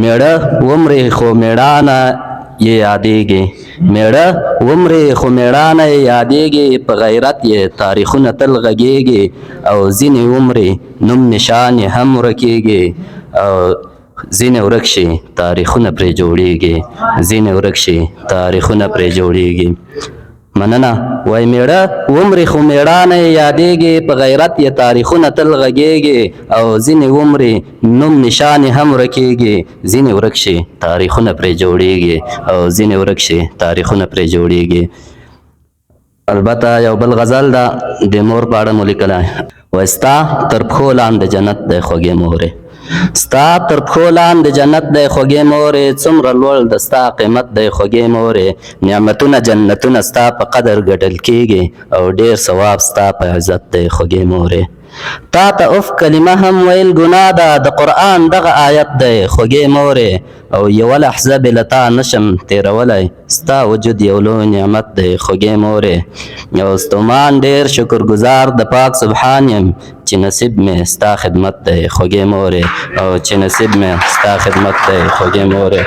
میړه ومرې خو میړانه یې یادېږي، میړه ومرې خو میړانه یې یادېږي، په غیرت یې تاریخونه تل غږېږي، او ځینې ومرې نوم نشان یې هم ورکېږي، او ځینې ورک شي تاریخونه پرې جوړېږي، ځینې ورک شي تاریخونه پرې جوړېږي. مننه. وای میړه ومرې خو میړانه یې یادېږي، په غیرت یې تاریخونه تل غږېږي، او ځینې ومرې نوم نشان یې هم ورکېږي، ځینې ورک شي تاریخونه پرې جوړېږي، او ځینې ورک شي تاریخونه پرې جوړېږي. البته یو بل غزل ده د مور په اړه مو لیکلی. وای ستا تر پښو لاندې جنت دی خوږې مورې، ستا تر پښو لاندې جنت دی خوږې مورې، څومره لوړ د ستا قیمت دی خوږې مورې، نعمتونه جنتونه ستا په قدر ګټل کېږي، او ډېر ثواب ستا په عزت دی خوږې مورې. تا ته اف کلمه هم ویل ګناه ده، د قرآن دغه آیت دی خوږې مورې، او یوه لحظه بې له تا نشم تېرولی، ستا وجود یو لوی نعمت دی خوږې مورې. یو ستومان ډېر شکرګزار د پاک سبحان یم، چې نصیب مې ستا خدمت دی خوږې مورې، او چې نصیب مې ستا خدمت دی خوږې مورې.